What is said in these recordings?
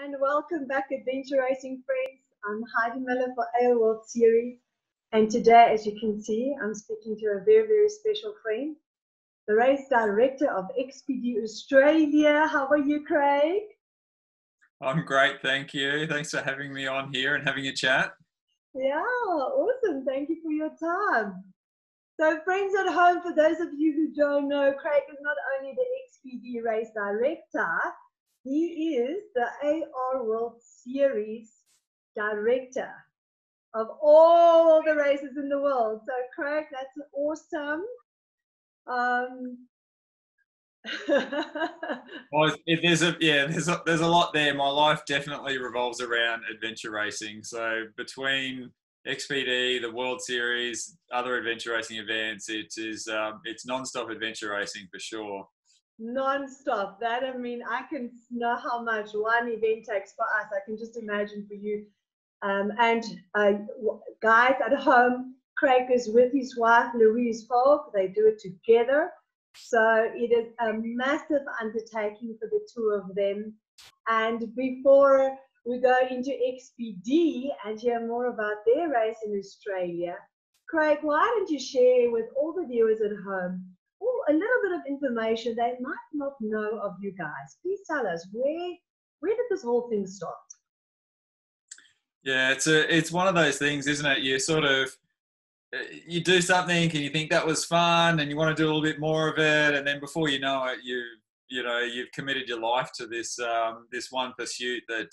And welcome back, adventure racing friends. I'm Heidi Miller for ARWS series. And today, as you can see, I'm speaking to a very, very special friend, the race director of XPD Australia. How are you, Craig? I'm great, thank you. Thanks for having me on here and having a chat. Yeah, awesome. Thank you for your time. So, friends at home, for those of you who don't know, Craig is not only the XPD race director, he is the ARWS series director of all the races in the world. So, Craig, that's awesome. Well, there's a lot there. My life definitely revolves around adventure racing. So between XPD, the World Series, other adventure racing events, it's non-stop adventure racing for sure. Non-stop. That, I mean, I can know how much one event takes for us. I can just imagine for you. Guys at home, Craig is with his wife, Louise Falk. They do it together. So it is a massive undertaking for the two of them. And before we go into XPD and hear more about their race in Australia, Craig, why don't you share with all the viewers at home a little bit of information they might not know of you guys? Please tell us, where did this whole thing start? Yeah, it's one of those things, isn't it? You do something and you think that was fun and you want to do a little bit more of it, and then before you know it, you've committed your life to this one pursuit that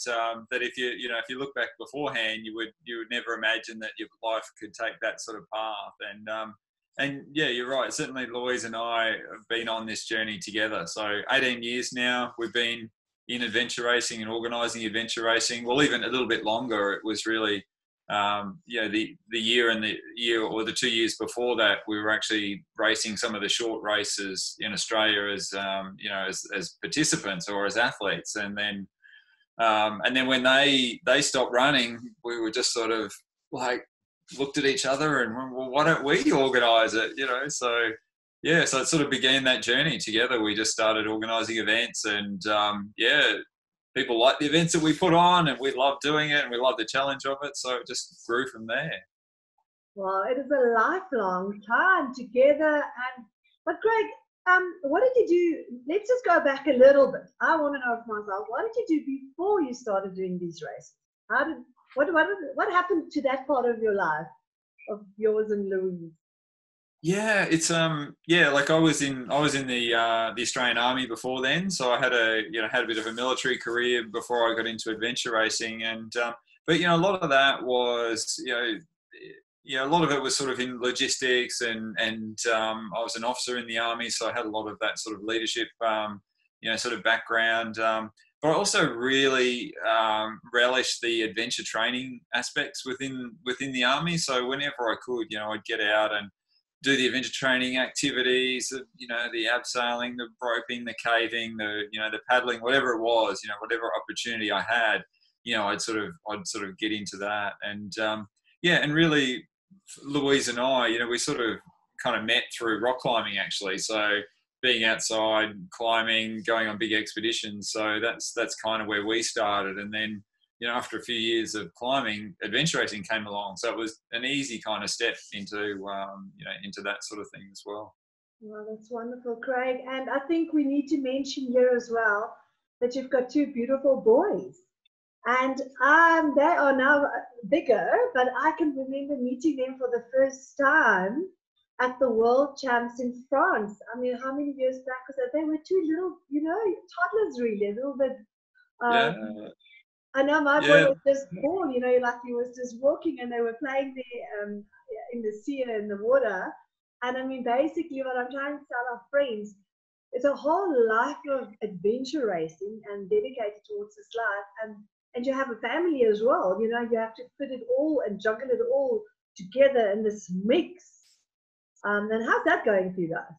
if you look back beforehand, you would never imagine that your life could take that sort of path. And yeah, you're right. Certainly, Louise and I have been on this journey together. So 18 years now we've been in adventure racing and organising adventure racing. Well, even a little bit longer. It was really the year and the year or the 2 years before that, we were actually racing some of the short races in Australia as participants or as athletes, and then when they stopped running, we were just sort of like looked at each other and, well, why don't we organise it? So it sort of began that journey together. We just started organising events, and people like the events that we put on, and we love doing it, and we love the challenge of it. So it just grew from there. Well, it is a lifelong time together. But Greg, what did you do? Let's just go back a little bit. I want to know for myself, what did you do before you started doing these races? What happened to that part of your life, of yours and Louise? Yeah, it's like I was in the Australian Army before then, so I had a bit of a military career before I got into adventure racing, and but a lot of that was a lot of it was sort of in logistics, and I was an officer in the Army, so I had a lot of that sort of leadership sort of background. But I also really relished the adventure training aspects within the Army. So whenever I could, I'd get out and do the adventure training activities, the abseiling, the roping, the caving, the paddling, whatever it was, whatever opportunity I had, I'd sort of get into that. And and really, Louise and I, we sort of kind of met through rock climbing, actually. So being outside, climbing, going on big expeditions. So that's kind of where we started. And then, after a few years of climbing, adventure racing came along. So it was an easy kind of step into that sort of thing as well. Well, that's wonderful, Craig. And I think we need to mention here as well that you've got two beautiful boys. And they are now bigger, but I can remember meeting them for the first time at the World Champs in France. I mean, how many years back was that? They were two little, toddlers, really, a little bit. I know my boy was just born, like he was just walking, and they were playing there in the sea and in the water. And I mean, basically, what I'm trying to tell our friends, it's a whole life of adventure racing and dedicated towards this life. And you have a family as well, you have to fit it all and juggle it all together in this mix. And how's that going for you guys?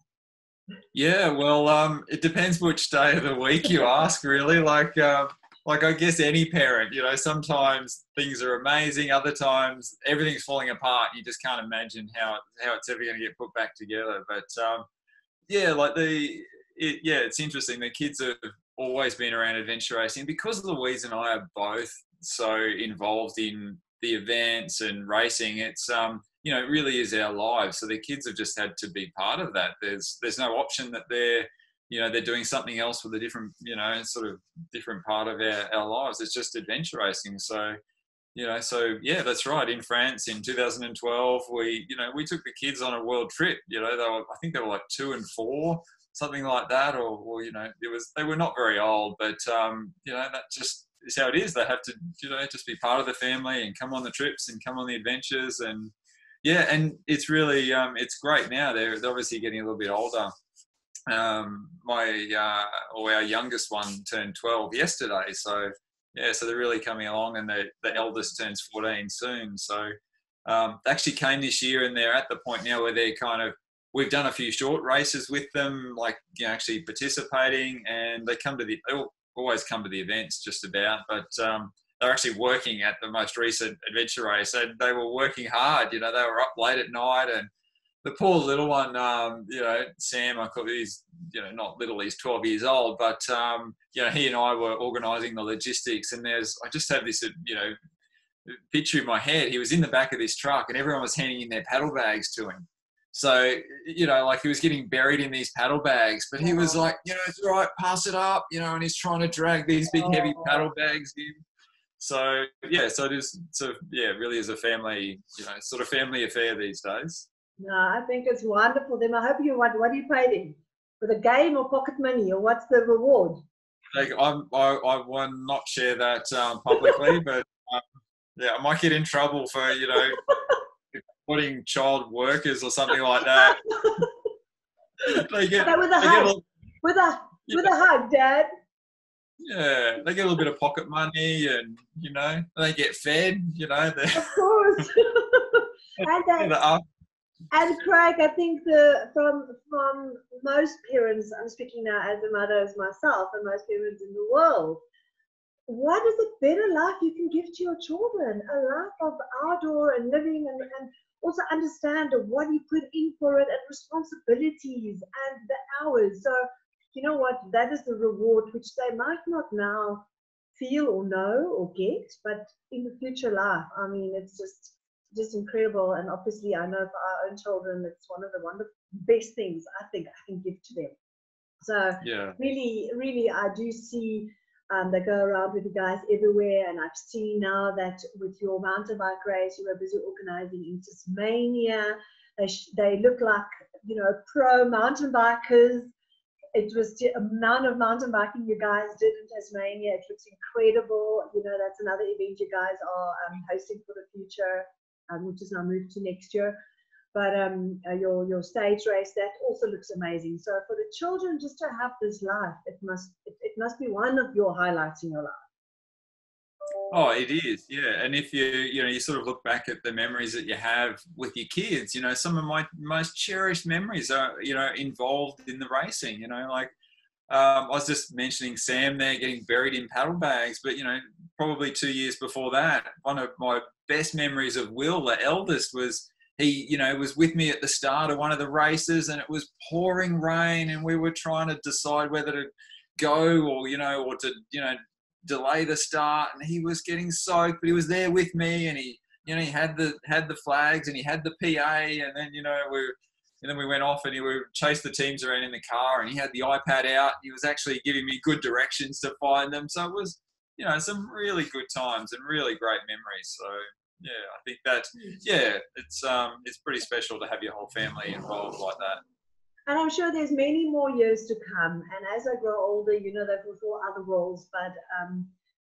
Yeah, well, it depends which day of the week you ask, really. Like I guess any parent, sometimes things are amazing, other times everything's falling apart. You just can't imagine how it's ever going to get put back together. But it's interesting. The kids have always been around adventure racing because Louise and I are both so involved in the events and racing. It's you know, it really is our lives. So the kids have just had to be part of that. There's no option that they're, you know, they're doing something else with a different, you know, sort of different part of our lives. It's just adventure racing. So, you know, so yeah, that's right. In France in 2012, we took the kids on a world trip. You know, I think they were like 2 and 4, something like that, or you know, they were not very old, but you know, that just is how it is. They have to, you know, just be part of the family and come on the trips and come on the adventures. And yeah, and it's really it's great now. They're obviously getting a little bit older. Our youngest one turned 12 yesterday, so yeah, so they're really coming along, and the eldest turns 14 soon. So they actually came this year, and they're at the point now where they're kind of, we've done a few short races with them, like, you know, actually participating, and they always come to the events just about, but they're actually working at the most recent adventure race, and they were working hard. You know, they were up late at night, and the poor little one, you know, Sam, he's, you know, not little, he's 12 years old, but, you know, he and I were organising the logistics, and I just have this, you know, picture in my head. He was in the back of this truck, and everyone was handing in their paddle bags to him. So, you know, like, he was getting buried in these paddle bags, but he was like, you know, it's all right, pass it up, you know, and he's trying to drag these big, heavy paddle bags in. So, yeah, so it is sort of, yeah, it really is a family, you know, sort of family affair these days. No, I think it's wonderful. Then I hope what do you pay them? For the game or pocket money, or what's the reward? Like, I will not share that publicly, but yeah, I might get in trouble for, you know, putting child workers or something like that. They get, with a hug. With a hug, Dad. Yeah, they get a little bit of pocket money, and, you know, they get fed, you know. Of course. And Craig, I think from most parents, I'm speaking now as a mother as myself, and most parents in the world, what is a better life you can give to your children? A life of outdoor and living, and also understand what you put in for it, and responsibilities and the hours. So, you know what, that is the reward which they might not now feel or know or get, but in the future life, I mean, it's just incredible. And obviously, I know for our own children, it's one of the wonderful best things I think I can give to them. So yeah, really, really, I do see they go around with you guys everywhere, and I've seen now that with your mountain bike race you were busy organizing in Tasmania. They look like, you know, pro mountain bikers. It was the amount of mountain biking you guys did in Tasmania. It looks incredible. You know, that's another event you guys are hosting for the future, which is now moved to next year. But your stage race, that also looks amazing. So for the children, just to have this life, it must be one of your highlights in your life. Oh, it is, yeah. And if you sort of look back at the memories that you have with your kids, you know, some of my most cherished memories are, you know, involved in the racing. You know, like I was just mentioning Sam there getting buried in paddle bags, but, you know, probably 2 years before that, one of my best memories of Will, the eldest, was he, you know, was with me at the start of one of the races, and it was pouring rain, and we were trying to decide whether to go or to, you know, delay the start, and he was getting soaked, but he was there with me, and he, you know, he had the flags, and he had the PA, and then, you know, we went off, and he would chase the teams around in the car, and he had the iPad out. He was actually giving me good directions to find them. So it was, you know, some really good times and really great memories. So yeah, I think that, yeah, it's pretty special to have your whole family involved like that. And I'm sure there's many more years to come. And as I grow older, you know, there will fulfill other roles. But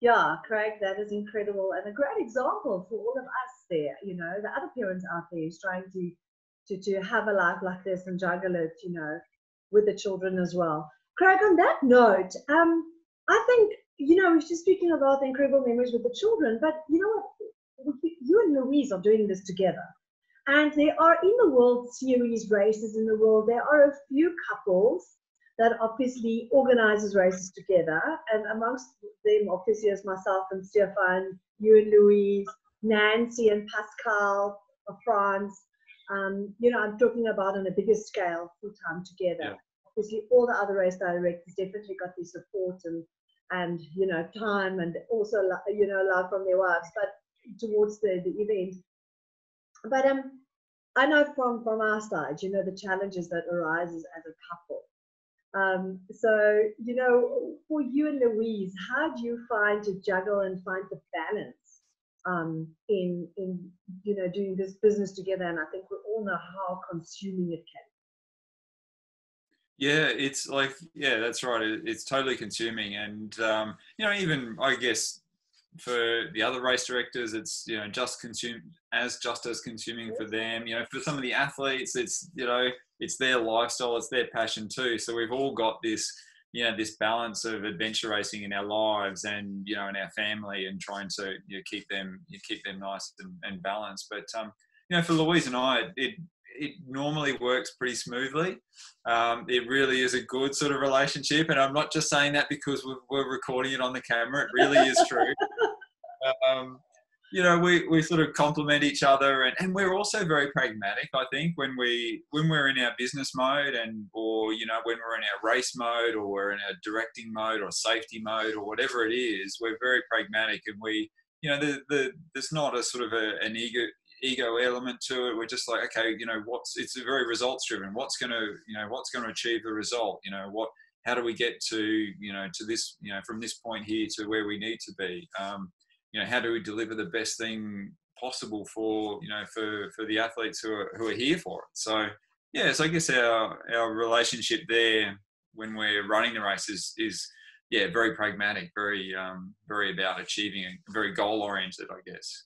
yeah, Craig, that is incredible, and a great example for all of us there. You know, the other parents out there who's trying to have a life like this and juggle it, you know, with the children as well. Craig, on that note, I think, you know, we're just speaking about the incredible memories with the children, but you know what? You and Louise are doing this together. And there are, in the World Series races in the world, there are a few couples that obviously organizes races together. And amongst them, obviously, is myself and Stefan, you and Louise, Nancy and Pascal of France. You know, I'm talking about on a bigger scale, full time together. Yeah. obviously all the other race directors definitely got their support and you know, time, and also, you know, love from their wives, but towards the event. But I know from our side, you know, the challenges that arises as a couple. So, you know, for you and Louise, how do you find to juggle and find the balance in you know, doing this business together? And I think we all know how consuming it can. Yeah, it's like, yeah, that's right. It's totally consuming. And, you know, even I guess for the other race directors, it's, you know, just as consuming for them. You know, for some of the athletes, it's, you know, it's their lifestyle, it's their passion too. So we've all got this, you know, this balance of adventure racing in our lives and, you know, in our family, and trying to, you know, keep them nice and balanced. But, you know, for Louise and I, it normally works pretty smoothly. It really is a good sort of relationship. And I'm not just saying that because we're recording it on the camera. It really is true. You know, we sort of complement each other, and we're also very pragmatic. I think when we're in our business mode, or, you know, when we're in our race mode, or we're in our directing mode or safety mode or whatever it is, we're very pragmatic. And we, you know, there's not a sort of an ego element to it. We're just like, okay, you know, it's a very results driven. What's going to achieve the result? You know, how do we get to, you know, to this, you know, from this point here to where we need to be? You know, how do we deliver the best thing possible for, you know, for the athletes who are here for it? So yeah, so I guess our relationship there when we're running the race is yeah, very pragmatic, very about achieving, very goal oriented, I guess.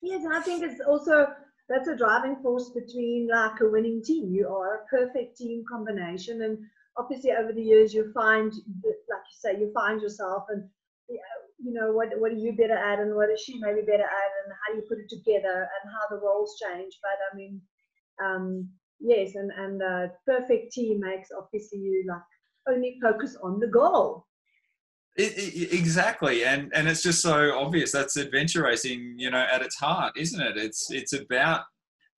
Yes, and I think it's also, that's a driving force between like a winning team. You are a perfect team combination, and obviously over the years you find, like you say, you find yourself, and you know, what are you better at, and what is she maybe better at, and how you put it together, and how the roles change. But I mean, yes, and perfect team makes obviously you like only focus on the goal. Exactly, and it's just so obvious. That's adventure racing, you know, at its heart, isn't it? It's about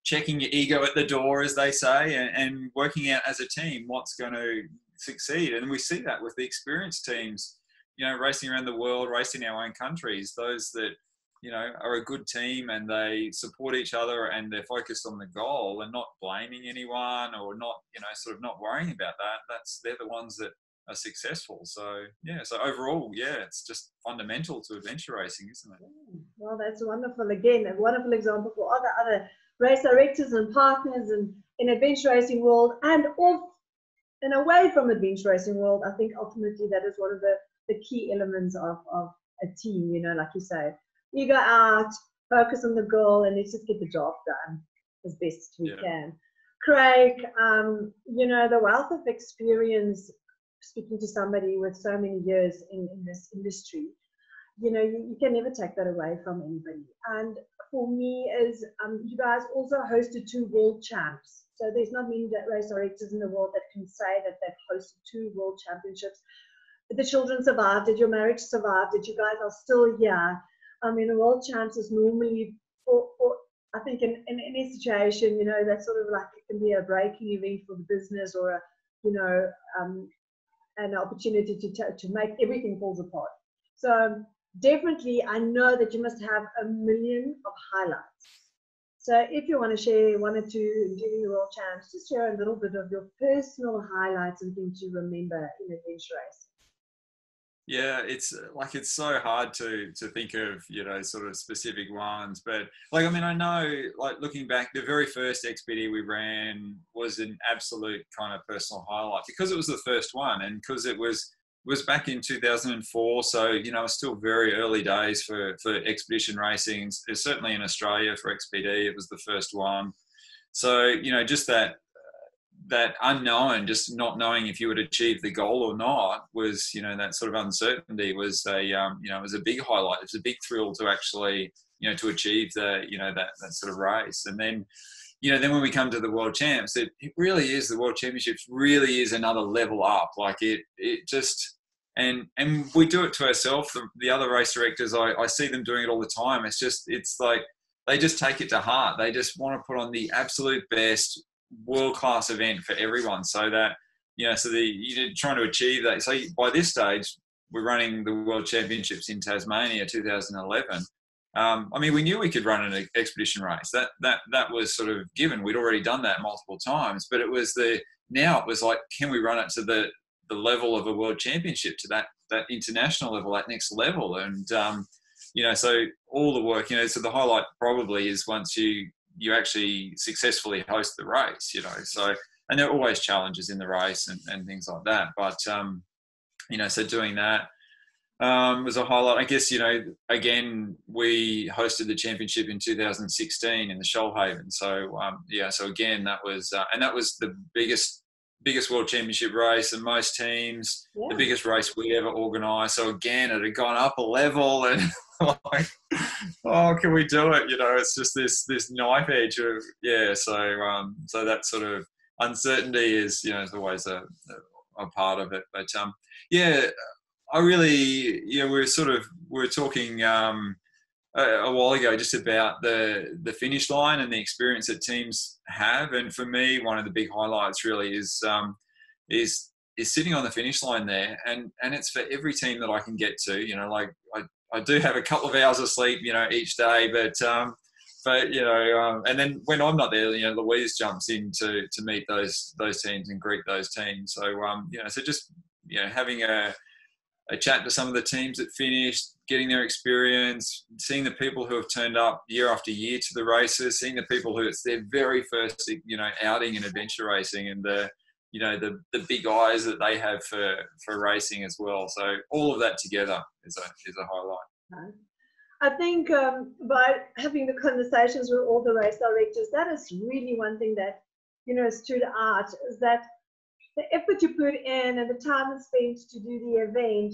checking your ego at the door, as they say, and working out as a team what's going to succeed. And we see that with the experienced teams, you know, racing around the world, racing our own countries. Those that, you know, are a good team and they support each other and they're focused on the goal and not blaming anyone, or not, you know, sort of not worrying about that. They're the ones that are successful. So yeah, so overall, yeah, it's just fundamental to adventure racing, isn't it? Well, that's wonderful. Again, a wonderful example for other race directors and partners and in adventure racing world, and off and away from adventure racing world. I think ultimately that is one of the key elements of a team, you know, like you say, you go out, focus on the goal, and let's just get the job done as best we can. Craig, you know, the wealth of experience, speaking to somebody with so many years in this industry, you know, you can never take that away from anybody. And for me is, you guys also hosted 2 world champs. So there's not many race directors in the world that can say that they've hosted 2 world championships. The children survived it, your marriage survived it, you guys are still here. I mean, a world champs is normally, for I think in any situation, you know, that's sort of like, it can be a breaking event for the business, or a, you know, an opportunity to make everything falls apart. So definitely, I know that you must have a million of highlights. So if you want to share 1 or 2 during the World Champs, just share a little bit of your personal highlights and things you remember in adventure racing. Yeah, it's like, it's so hard to think of, you know, sort of specific ones. But like, I mean, I know, like, looking back, the very first XPD we ran was an absolute kind of personal highlight, because it was the first one, and because it was back in 2004. So, you know, it's still very early days for expedition racing. It's certainly in Australia for XPD, it was the first one. So, you know, just that unknown, just not knowing if you would achieve the goal or not, was, you know, that sort of uncertainty was a, you know, it was a big highlight. It was a big thrill to actually, you know, to achieve the, you know, that sort of race. And then, you know, then when we come to the World Champs, it really is, the World Championships really is another level up. Like it just, and we do it to ourselves. The other race directors, I see them doing it all the time. It's like, they just take it to heart. They just want to put on the absolute best world-class event for everyone, so that, so you're trying to achieve that. So by this stage, we're running the World Championships in Tasmania, 2011. I mean, we knew we could run an expedition race. That was sort of given. We'd already done that multiple times, but it was now it was like, can we run it to the level of a world championship, to that international level, that next level? And so all the work, so the highlight probably is once you actually successfully host the race, so, and there are always challenges in the race and things like that, but so doing that was a highlight. I guess, again, we hosted the championship in 2016 in the Shoalhaven. So, so again, that was, and that was the biggest world championship race, and most teams, the biggest race we ever organised. So again, it had gone up a level, and like, oh, can we do it? It's just this knife edge of, so that sort of uncertainty is, is always a part of it. But I really, we were talking a while ago just about the finish line and the experience that teams have. And for me, one of the big highlights really is sitting on the finish line there. And it's for every team that I can get to, like I do have a couple of hours of sleep, each day, but and then when I'm not there, Louise jumps in to meet those teams and greet those teams. So, so just, having a chat to some of the teams that finished, getting their experience, seeing the people who have turned up year after year to the races, seeing the people who it's their very first, outing in adventure racing, and the big eyes that they have for racing as well. So all of that together is a highlight. I think by having the conversations with all the race directors, that is really one thing that, stood out, is that the effort you put in and the time it's spent to do the event,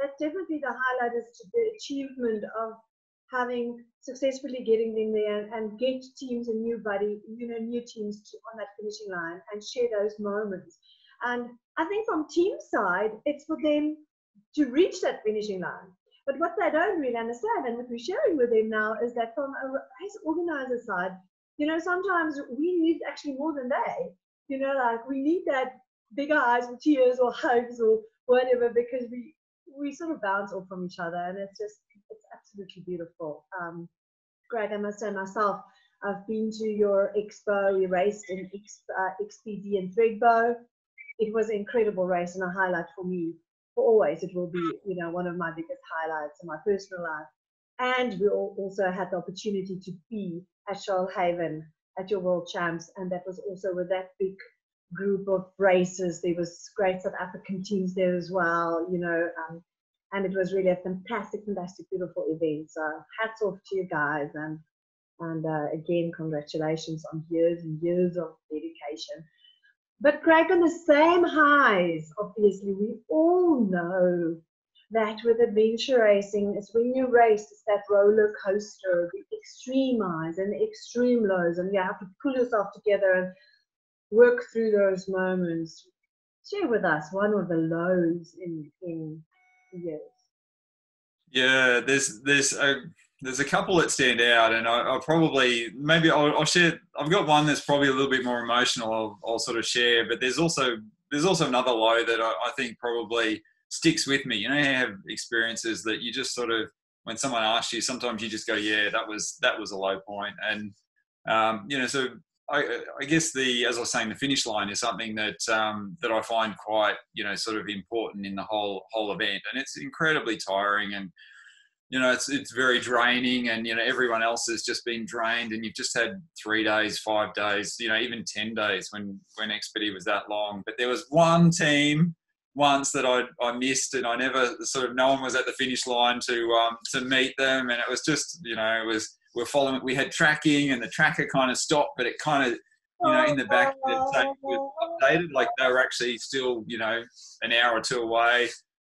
that's definitely the highlight, is to the achievement of having successfully getting in there and get teams and new teams on that finishing line and share those moments. And I think from team side, it's for them to reach that finishing line. But what they don't really understand, and what we're sharing with them now, is that from a race organizer side, sometimes we need actually more than they. Like we need that bigger eyes or tears or hugs or whatever, because we sort of bounce off from each other, and it's absolutely beautiful. Craig, I must say myself, I've been to your expo. We raced in XPD and Threadbow. It was an incredible race and a highlight for me. For always, it will be, one of my biggest highlights in my personal life. And we also had the opportunity to be at Shoalhaven at your World Champs, and that was also with that big group of races. There was great South African teams there as well, and it was really a fantastic, beautiful event. So hats off to you guys, and again, congratulations on years and years of dedication. But Craig, on the same highs, obviously, we all know that with adventure racing, it's when you race, it's that roller coaster, the extreme highs and the extreme lows, and you have to pull yourself together and work through those moments. Share with us one of the lows in years. Yeah, there's a couple that stand out, and I'll share. I've got one that's probably a little bit more emotional. I'll sort of share, but there's also another low that I think probably sticks with me. You have experiences that you just sort of, when someone asks you, sometimes you just go, yeah, that was a low point. And so I guess as I was saying, the finish line is something that I find quite, sort of important in the whole event, and it's incredibly tiring, and it's very draining, and everyone else has just been drained, and you've just had 3 days, 5 days, even 10 days when XPD was that long. But there was one team once that I missed, and I never no one was at the finish line to meet them, and it was just we're following. We had tracking, and the tracker kind of stopped, but it kind of in the back it was updated, like they were actually still an hour or two away.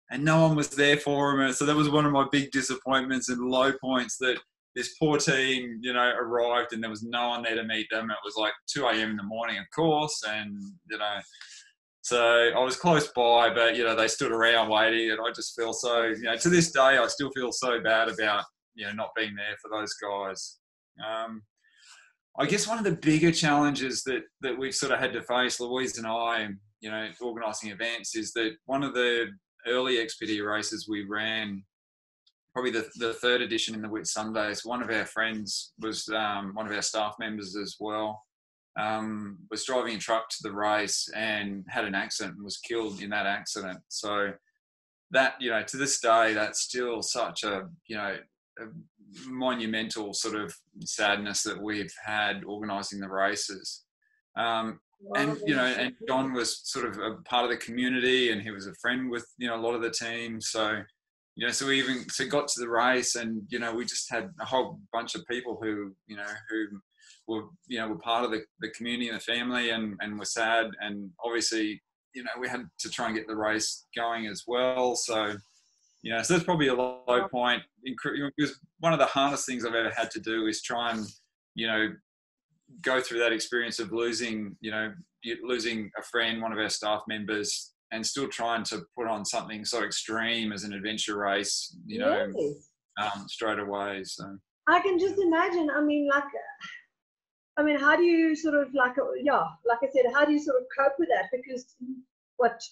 And no one was there for him. And so that was one of my big disappointments and low points, that this poor team, arrived and there was no one there to meet them. It was like 2 a.m. in the morning, of course. And, so I was close by, but, they stood around waiting, and I just feel so, to this day, I still feel so bad about, not being there for those guys. I guess one of the bigger challenges that we've sort of had to face, Louise and I, organising events, is that one of the early XPD races we ran, probably the third edition in the Whit Sundays, one of our friends was one of our staff members as well, was driving a truck to the race and had an accident and was killed in that accident. So that, to this day, that's still such a monumental sort of sadness that we've had organising the races. And John was sort of a part of the community, and he was a friend with a lot of the team. So so we got to the race, and we just had a whole bunch of people who were part of the community and the family, and were sad, and obviously we had to try and get the race going as well. So so that's probably a low point. Because one of the hardest things I've ever had to do is try and go through that experience of losing a friend, one of our staff members, and still trying to put on something so extreme as an adventure race, straight away. So I can just imagine. I mean, how do you sort of like I said, how do you sort of cope with that? Because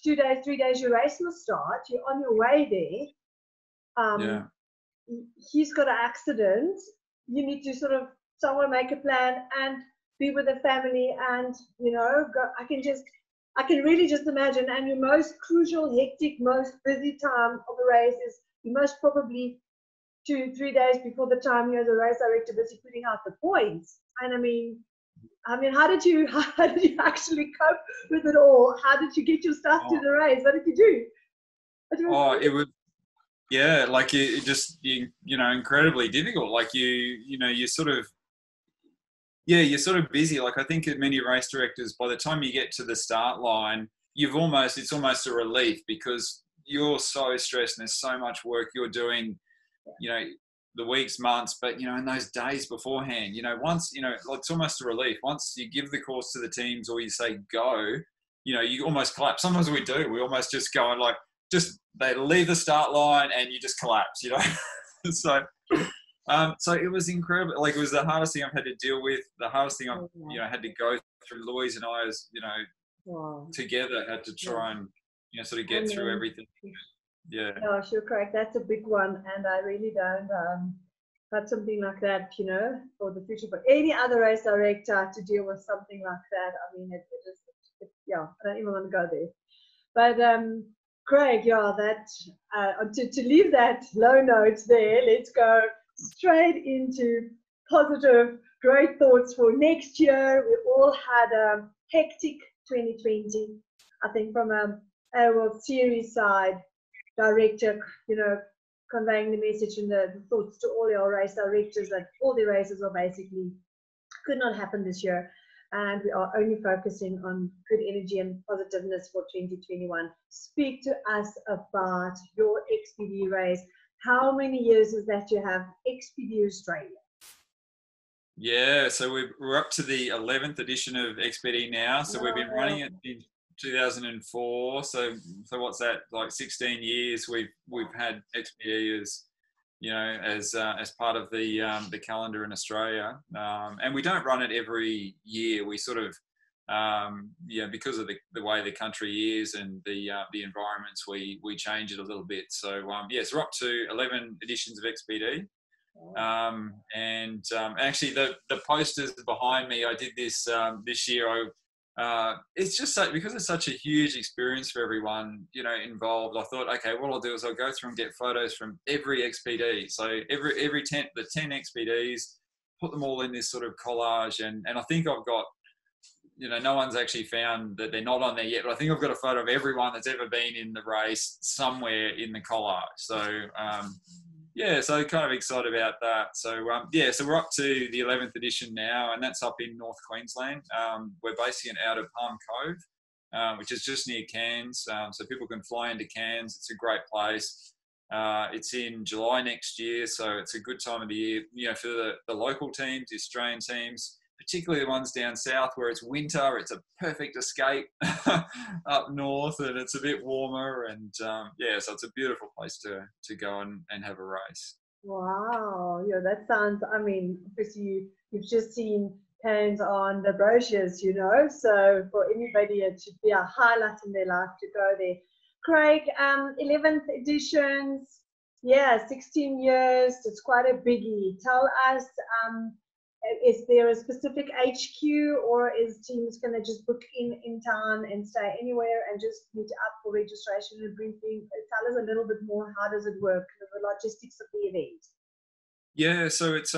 2 days, 3 days, your race will start. You're on your way there. He's got an accident. You need to sort of someone make a plan and be with the family, and go. I can really just imagine. And your most crucial, hectic, most busy time of a race is most probably 2-3 days before the time the race director busy putting out the points. And I mean, how did you actually cope with it all? How did you get your stuff to the race? What did you do? It was it just incredibly difficult. Like you're sort of busy. Like I think many race directors, by the time you get to the start line, it's almost a relief, because you're so stressed and there's so much work you're doing, the weeks, months, but in those days beforehand, once it's almost a relief. Once you give the course to the teams or you say go, you almost collapse. Sometimes we do. We almost just go and they leave the start line and you just collapse. So it was incredible. Like, it was the hardest thing I've had to deal with. The hardest thing I've had to go through. Louise and I, as together, had to try and sort of get through everything. Yeah. No, sure, Craig. That's a big one, and I really don't have something like that, for the future. But any other race director to deal with something like that, I mean, I don't even want to go there. But Craig, to leave that low note there, let's go straight into positive, great thoughts for next year. We all had a hectic 2020. I think from a World Series side, director, conveying the message and the thoughts to all our race directors that all the races are basically could not happen this year, and we are only focusing on good energy and positiveness for 2021. Speak to us about your XPD race. How many years is that you have XPD Australia? Yeah, so we're up to the 11th edition of XPD now. So we've been running it in 2004. So what's that, like 16 years we've had XPD as part of the calendar in Australia. And we don't run it every year. We sort of because of the way the country is and the environments, we change it a little bit. So so we're up to 11 editions of XPD. Actually the posters behind me, I did this this year. It's just because it's such a huge experience for everyone involved. I thought, okay, what I'll do is I'll go through and get photos from every XPD. So every 10 XPDs, put them all in this sort of collage, and I think I've got, no one's actually found that they're not on there yet, but I think I've got a photo of everyone that's ever been in the race somewhere in the collage. So so kind of excited about that. So so we're up to the 11th edition now, and that's up in North Queensland. We're basing it out of Palm Cove, which is just near Cairns, so people can fly into Cairns. It's a great place. It's in July next year, so it's a good time of the year, for the local teams, the Australian teams, particularly the ones down south where it's winter. It's a perfect escape up north, and it's a bit warmer, and so it's a beautiful place to go and have a race. Wow, that sounds, I mean, obviously you've just seen hands on the brochures, you know. So for anybody, it should be a highlight in their life to go there. Craig, 11th editions, yeah, 16 years. It's quite a biggie. Tell us, is there a specific HQ, or is teams going to just book in town and stay anywhere and just meet up for registration and briefing? Tell us a little bit more. How does it work? The logistics of the event. Yeah, so it's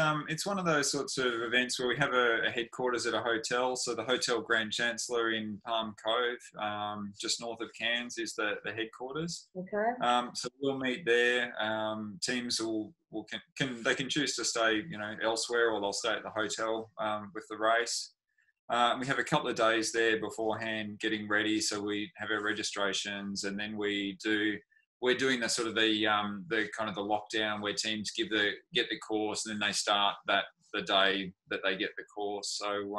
one of those sorts of events where we have a headquarters at a hotel. So the Hotel Grand Chancellor in Palm Cove, just north of Cairns, is the headquarters. Okay. So we'll meet there. Teams can choose to stay, you know, elsewhere, or they'll stay at the hotel with the race. We have a couple of days there beforehand getting ready. So we have our registrations, and then we're doing the sort of the kind of the lockdown where teams get the course, and then they start the day that they get the course. So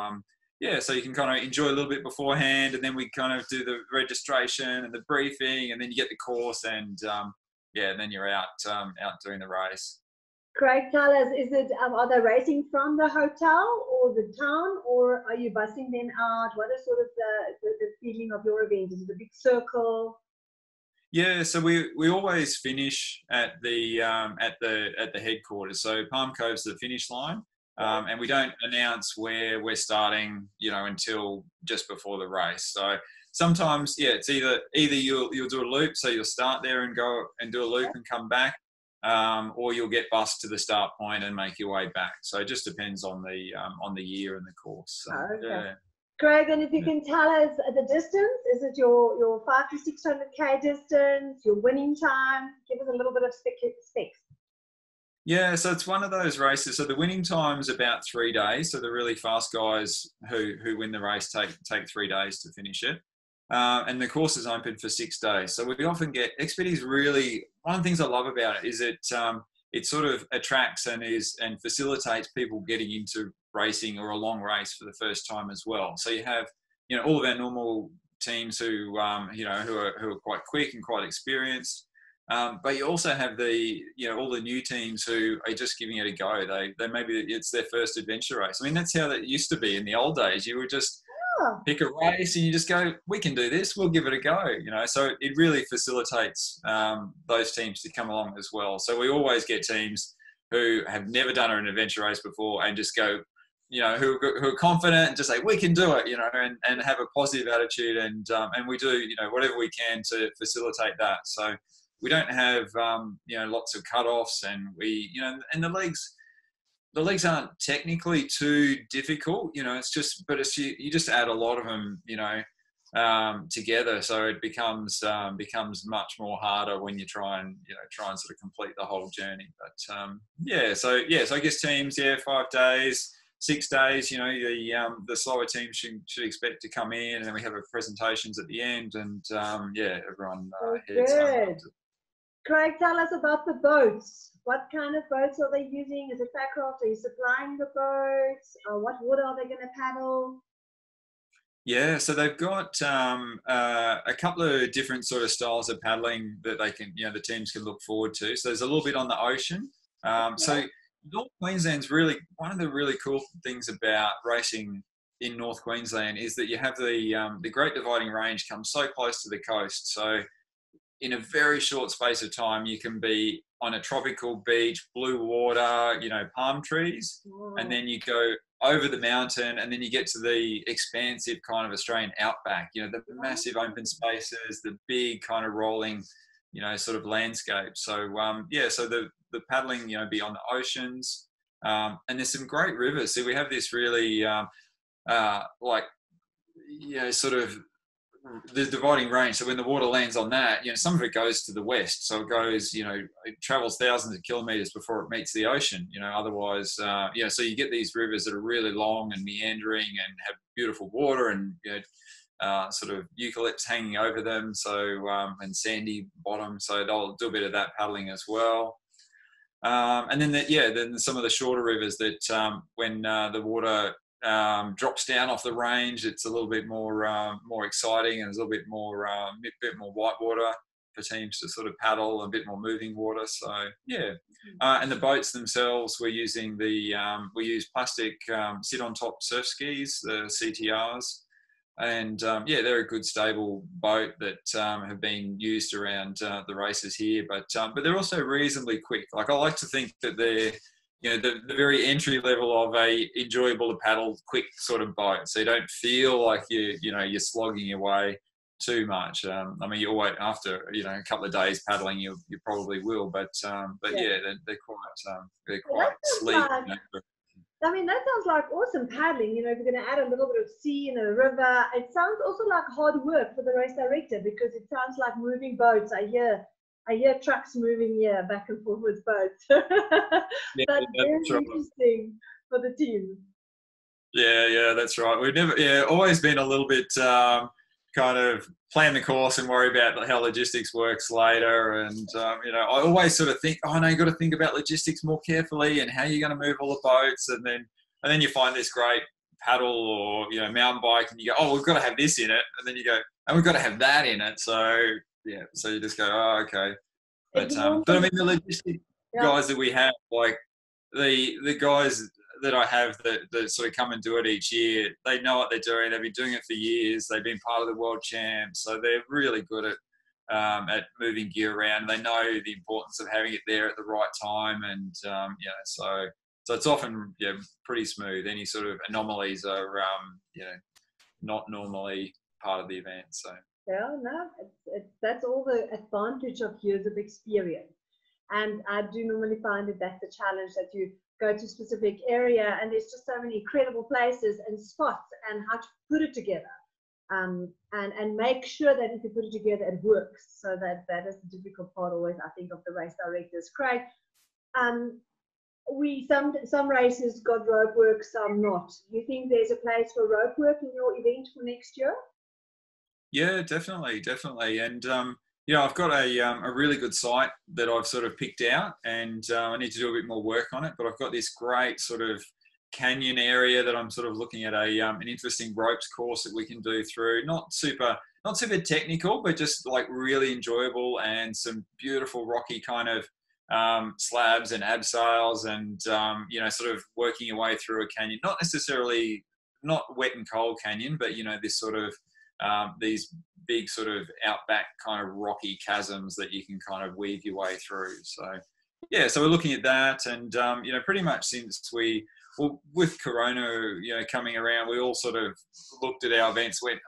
yeah, so you can kind of enjoy a little bit beforehand, and then we kind of do the registration and the briefing, and then you get the course, and yeah, and then you're out doing the race. Craig, tell us, are they racing from the hotel or the town, or are you busing them out? What is sort of the feeling of your event? Is it a big circle? Yeah, so we always finish at the headquarters. So Palm Cove's the finish line, and we don't announce where we're starting, you know, until just before the race. So sometimes, yeah, it's either you'll do a loop, so you'll start there and go and do a loop and come back, or you'll get bussed to the start point and make your way back. So it just depends on the year and the course. So, okay. Yeah. Craig, and if you can tell us the distance, is it your 5 to 600K distance, your winning time? Give us a little bit of specs. Yeah, so it's one of those races. So the winning time's about 3 days. So the really fast guys who win the race take 3 days to finish it. And the course is open for 6 days. So we often get XPD's really, one of the things I love about it is it sort of attracts and facilitates people getting into racing or a long race for the first time as well. So you have, you know, all of our normal teams who are quite quick and quite experienced, but you also have all the new teams who are just giving it a go. They maybe it's their first adventure race. I mean, that's how that used to be in the old days. You would just pick a race and you just go, we can do this, we'll give it a go, you know. So it really facilitates those teams to come along as well. So we always get teams who have never done an adventure race before and just go, you know, who are confident and just say, we can do it, you know, and have a positive attitude, and we do, you know, whatever we can to facilitate that. So we don't have lots of cut-offs, and we, you know, and the leagues aren't technically too difficult, you know. It's just, but it's you just add a lot of them, you know, together, so it becomes much more harder when you try and sort of complete the whole journey. But so I guess teams, 5 days, 6 days, you know, the slower teams should expect to come in, and then we have our presentations at the end, and everyone heads home. Craig, tell us about the boats. What kind of boats are they using? Is it Bycroft? Are you supplying the boats? What water are they going to paddle? Yeah, so they've got a couple of different sort of styles of paddling that they can, you know, the teams can look forward to. So there's a little bit on the ocean. So North Queensland's really, one of the really cool things about racing in North Queensland is that you have the Great Dividing Range comes so close to the coast. So in a very short space of time, you can be on a tropical beach, blue water, you know, palm trees, and then you go over the mountain, and then you get to the expansive kind of Australian outback, you know, the massive open spaces, the big kind of rolling, you know, sort of landscape. So, so the paddling, you know, be on the oceans, and there's some great rivers. So we have this really, sort of the dividing range. So when the water lands on that, you know, some of it goes to the west. So it goes, you know, it travels thousands of kilometers before it meets the ocean, you know, otherwise, so you get these rivers that are really long and meandering and have beautiful water, and, you know, sort of eucalypts hanging over them. So, and sandy bottom. So they'll do a bit of that paddling as well. And then then some of the shorter rivers that, when the water drops down off the range, it's a little bit more exciting, and there's a little bit more white water. for teams to sort of paddle, a bit more moving water. So yeah, and the boats themselves, we're using we use plastic sit on top surf skis, the CTRs. And yeah, they're a good stable boat that have been used around the races here, but they're also reasonably quick. Like I like to think that they're, you know, the very entry level of a enjoyable to paddle, quick sort of boat. So you don't feel like you're slogging away too much. I mean, you always, after a couple of days paddling, you probably will, but yeah, they're quite sleek. I mean, that sounds like awesome paddling. You know, if you're going to add a little bit of sea and a river, it sounds also like hard work for the race director, because it sounds like moving boats. I hear trucks moving here back and forth with boats. Yeah, that's very interesting for the team. Yeah, that's right. We've always been a little bit kind of plan the course and worry about how logistics works later. And, I always sort of think, oh no, you got to think about logistics more carefully and how you're going to move all the boats. And then you find this great paddle or, mountain bike and you go, oh, we've got to have this in it. And then you go, and we've got to have that in it. So yeah, so you just go, oh, okay. But I mean, the logistics guys that we have, like the guys that I have that sort of come and do it each year, they know what they're doing. They've been doing it for years. They've been part of the world champs. So they're really good at moving gear around. They know the importance of having it there at the right time. And, so it's often, pretty smooth. Any sort of anomalies are, not normally part of the event. So. Yeah, no, that's all the advantage of years of experience. And I do normally find that that's the challenge, that you go to a specific area and there's just so many incredible places and spots, and how to put it together and make sure that if you put it together, it works. So that is the difficult part always, I think, of the race directors. Craig, some races got rope work, some not. Do you think there's a place for rope work in your event for next year? Yeah, definitely. And I've got a really good site that I've sort of picked out, and I need to do a bit more work on it. But I've got this great sort of canyon area that I'm sort of looking at an interesting ropes course that we can do through. Not super technical, but just like really enjoyable, and some beautiful rocky kind of slabs and abseils, and sort of working your way through a canyon. Not wet and cold canyon, but this sort of these big sort of outback kind of rocky chasms that you can kind of weave your way through. So yeah, so we're looking at that, and pretty much since with Corona coming around, we all sort of looked at our events, went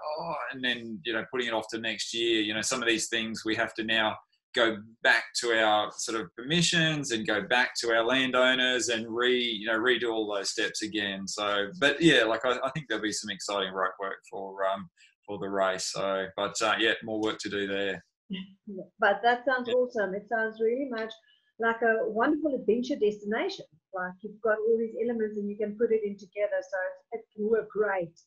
and then putting it off to next year. Some of these things we have to now go back to our sort of permissions and go back to our landowners and redo all those steps again. So, but yeah, like I think there'll be some exciting rope work for the race. So, but more work to do there. But that sounds awesome. It sounds really much like a wonderful adventure destination. Like you've got all these elements and you can put it in together, so it can work great.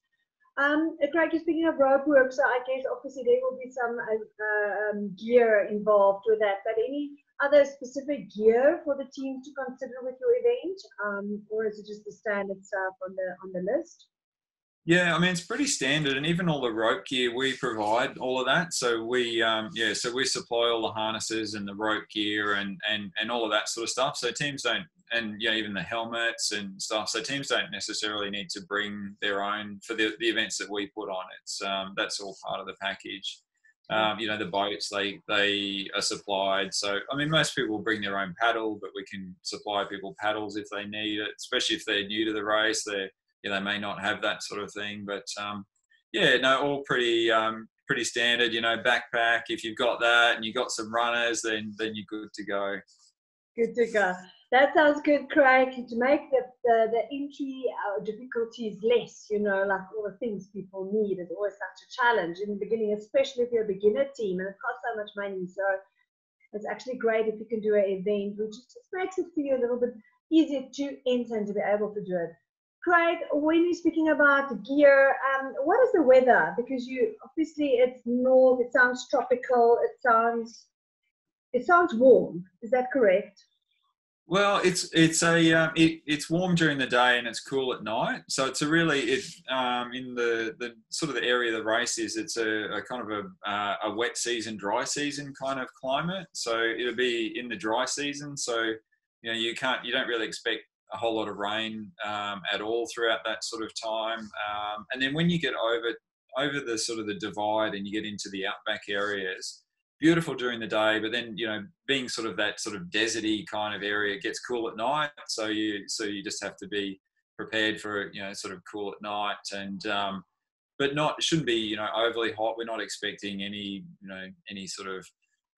Craig, you're speaking of rope work, so I guess obviously there will be some gear involved with that. But any other specific gear for the team to consider with your event, or is it just the standard stuff on the list? Yeah, I mean, it's pretty standard, and even all the rope gear, we provide all of that. So we supply all the harnesses and the rope gear and all of that sort of stuff. So teams don't, and even the helmets and stuff. So teams don't necessarily need to bring their own for the events that we put on. It's that's all part of the package. The boats, they are supplied. So, I mean, most people will bring their own paddle, but we can supply people paddles if they need it, especially if they're new to the race. They may not have that sort of thing, but all pretty standard. Backpack, if you've got that and you've got some runners, then you're good to go. Good to go. That sounds good, Craig. To make the entry difficulties less, like all the things people need is always such a challenge in the beginning, especially if you're a beginner team and it costs so much money. So it's actually great if you can do an event which just makes it for you a little bit easier to enter and to be able to do it. Craig, when you're speaking about gear, what is the weather? Because obviously it's north, it sounds tropical, it sounds warm. Is that correct? Well, it's warm during the day and it's cool at night. So it's in the sort of the area of the race is, it's a kind of a wet season, dry season kind of climate. So it'll be in the dry season. So you don't really expect a whole lot of rain at all throughout that sort of time. And then when you get over the sort of the divide and you get into the outback areas, beautiful during the day, but then being sort of that sort of deserty kind of area, it gets cool at night. So you just have to be prepared for sort of cool at night, and but shouldn't be overly hot. We're not expecting any sort of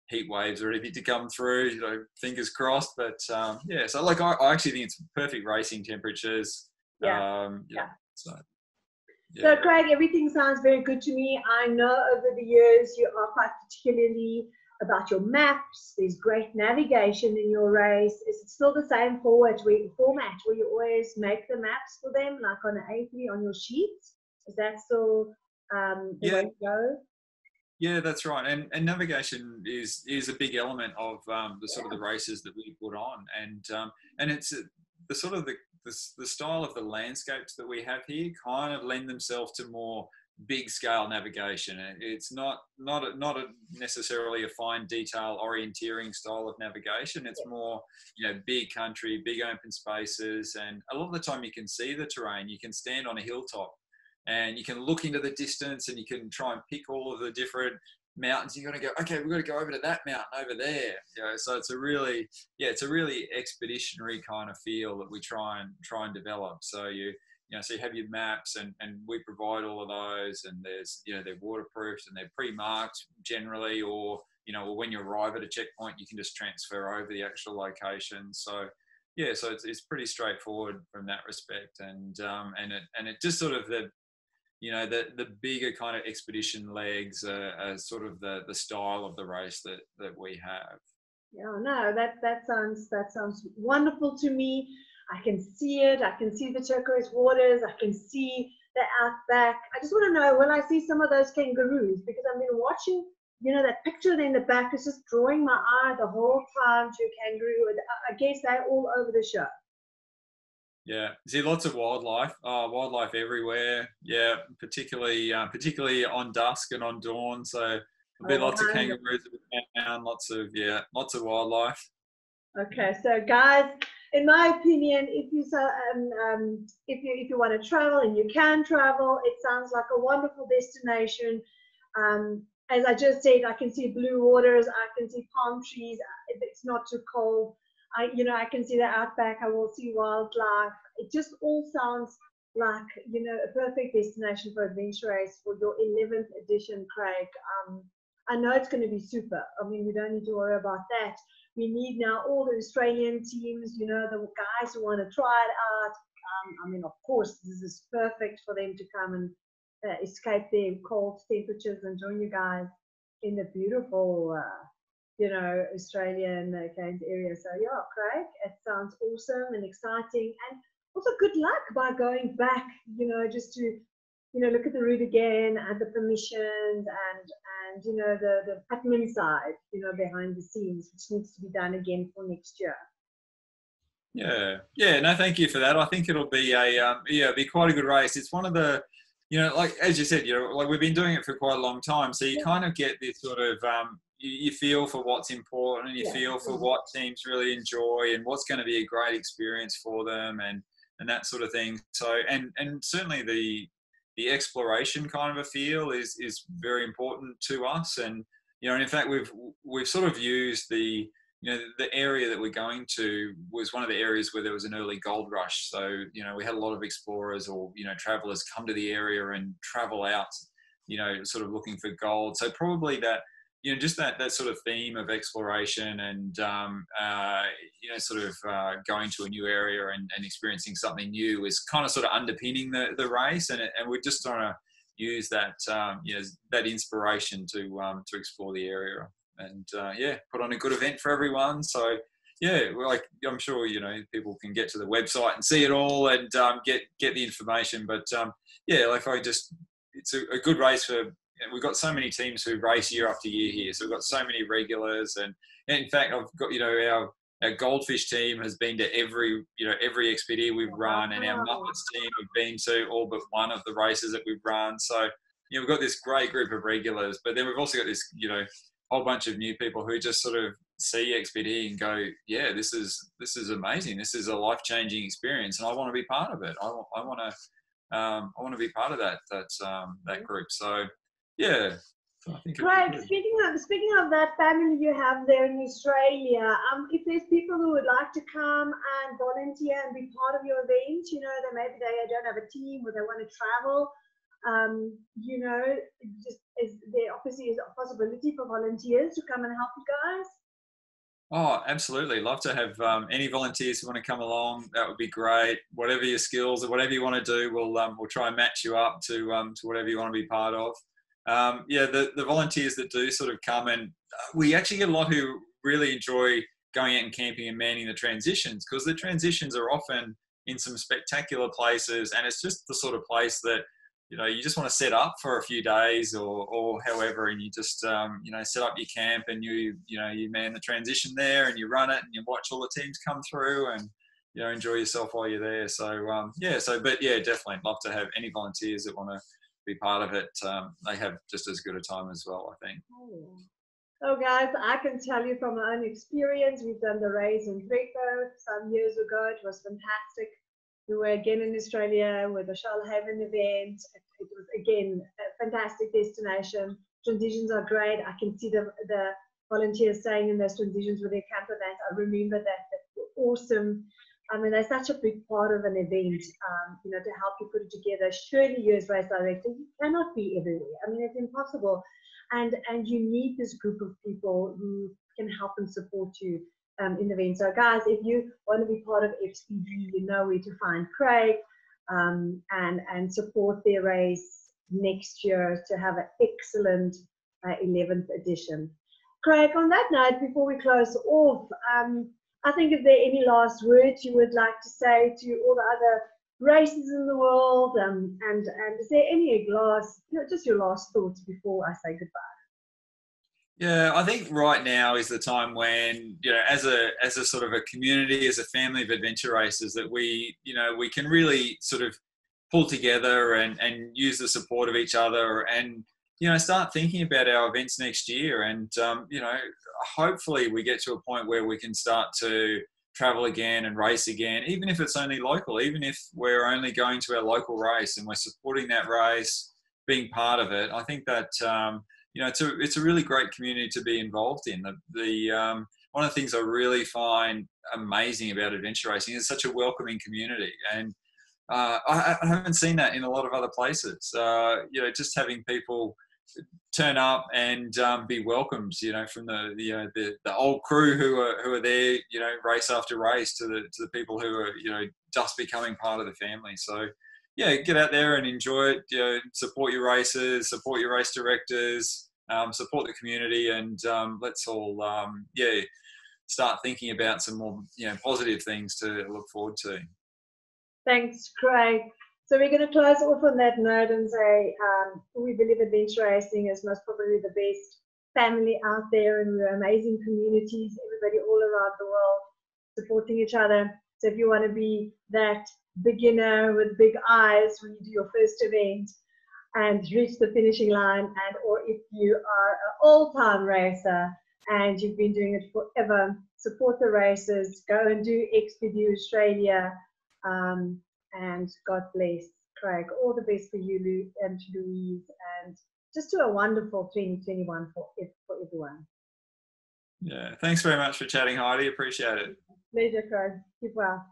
heat waves or anything to come through. Fingers crossed. But yeah, so like I actually think it's perfect racing temperatures. Yeah. So. So, Craig, everything sounds very good to me. I know over the years you are quite particularly about your maps. There's great navigation in your race. Is it still the same format where you always make the maps for them, like on an A3 on your sheets? Is that still the way to go? Yeah, that's right. And navigation is a big element of the sort of the races that we put on, and it's the sort of the style of the landscapes that we have here kind of lend themselves to more big scale navigation. It's not necessarily a fine detail orienteering style of navigation. It's more, big country, big open spaces. And a lot of the time you can see the terrain. You can stand on a hilltop and you can look into the distance and you can try and pick all of the different mountains. You're going to go, okay, we've got to go over to that mountain over there. So it's a really expeditionary kind of feel that we try and develop. So so you have your maps and we provide all of those, and there's, they're waterproofed and they're pre-marked generally, or when you arrive at a checkpoint, you can just transfer over the actual location. So so it's pretty straightforward from that respect. And it just sort of the bigger kind of expedition legs are sort of the style of the race that we have. Yeah, no, that sounds wonderful to me. I can see it. I can see the turquoise waters. I can see the outback. I just want to know, will I see some of those kangaroos? Because I've been watching, that picture in the back is just drawing my eye the whole time to a kangaroo. I guess they're all over the show. Yeah, see lots of wildlife everywhere. Yeah, particularly on dusk and on dawn. So there'll be lots of kangaroos around, lots of wildlife. Okay, so guys, in my opinion, if you want to travel and you can travel, it sounds like a wonderful destination. As I just said, I can see blue waters, I can see palm trees. It's not too cold. I can see the outback. I will see wildlife. It just all sounds like a perfect destination for adventure race for your 11th edition, Craig. I know it's going to be super. I mean, we don't need to worry about that. We need now all the Australian teams, the guys who want to try it out. Of course, this is perfect for them to come and escape their cold temperatures and join you guys in the beautiful, Australian Cairns area. So yeah, Craig, it sounds awesome and exciting, and also good luck by going back, just to, look at the route again and the permissions and the admin side, behind the scenes, which needs to be done again for next year. Yeah. No, thank you for that. I think it'll be be quite a good race. It's one of the, like as you said, like we've been doing it for quite a long time, so you kind of get this sort of you feel for what's important, and you feel for what teams really enjoy and what's going to be a great experience for them, and that sort of thing. So and certainly the exploration kind of a feel is very important to us. And and in fact we've sort of used the area that we're going to was one of the areas where there was an early gold rush. So we had a lot of explorers or travelers come to the area and travel out sort of looking for gold. So probably that just that sort of theme of exploration and sort of going to a new area and experiencing something new is kind of sort of underpinning the race, and we're just trying to use that that inspiration to explore the area and put on a good event for everyone. So I'm sure people can get to the website and see it all and get the information. But it's a good race for. We've got so many teams who race year after year here, so we've got so many regulars, and in fact, I've got our goldfish team has been to every XPD we've run, and our Wow. muppets team have been to all but one of the races that we've run. So, we've got this great group of regulars, but then we've also got this, whole bunch of new people who just sort of see XPD and go, yeah, this is amazing. This is a life-changing experience, and I want to be part of it. I want to be part of that group. So, yeah. So I think Craig, speaking of that family you have there in Australia, if there's people who would like to come and volunteer and be part of your event, that maybe they don't have a team or they want to travel, there obviously is a possibility for volunteers to come and help you guys. Oh, absolutely. Love to have any volunteers who want to come along. That would be great. Whatever your skills or whatever you want to do, we'll try and match you up to whatever you want to be part of. The volunteers that do sort of come, and we actually get a lot who really enjoy going out and camping and manning the transitions, because the transitions are often in some spectacular places, and it's just the sort of place that you just want to set up for a few days or however, and you just set up your camp and you man the transition there and you run it and you watch all the teams come through and enjoy yourself while you're there. So definitely love to have any volunteers that want to be part of it. They have just as good a time as well, I think. Oh guys, I can tell you from my own experience, we've done the race in Greco some years ago. It was fantastic. We were again in Australia with the Shoalhaven event. It was again a fantastic destination. Transitions are great. I can see the volunteers staying in those transitions with their camper vans. I remember that. That's awesome. I mean, they're such a big part of an event, to help you put it together. Surely you as race director, you cannot be everywhere. I mean, it's impossible. And you need this group of people who can help and support you in the event. So guys, if you want to be part of XPD, you know where to find Craig and support their race next year to have an excellent 11th edition. Craig, on that note, before we close off, I think if there are any last words you would like to say to all the other races in the world, and is there any just your last thoughts before I say goodbye? Yeah, I think right now is the time when, as a sort of a community, as a family of adventure racers, that we can really sort of pull together and use the support of each other and, start thinking about our events next year. And, hopefully we get to a point where we can start to travel again and race again, even if it's only local, even if we're only going to our local race and we're supporting that race, being part of it. I think that, it's a really great community to be involved in. One of the things I really find amazing about adventure racing is such a welcoming community, and I haven't seen that in a lot of other places. Just having people turn up and be welcomed, from the old crew who are there, race after race, to the people who are just becoming part of the family. So yeah, get out there and enjoy it. Support your racers, support your race directors, support the community, and let's all start thinking about some more positive things to look forward to. Thanks, Craig. So we're going to close off on that note and say we believe adventure racing is most probably the best family out there, and we're amazing communities, everybody all around the world supporting each other. So if you want to be that beginner with big eyes when you do your first event and reach the finishing line, or if you are an all-time racer and you've been doing it forever, support the races, go and do XPD Australia, and God bless Craig. All the best for you and Louise, and just do a wonderful 2021 for everyone. Yeah, thanks very much for chatting, Heidi. Appreciate it. Pleasure, Craig. Keep well.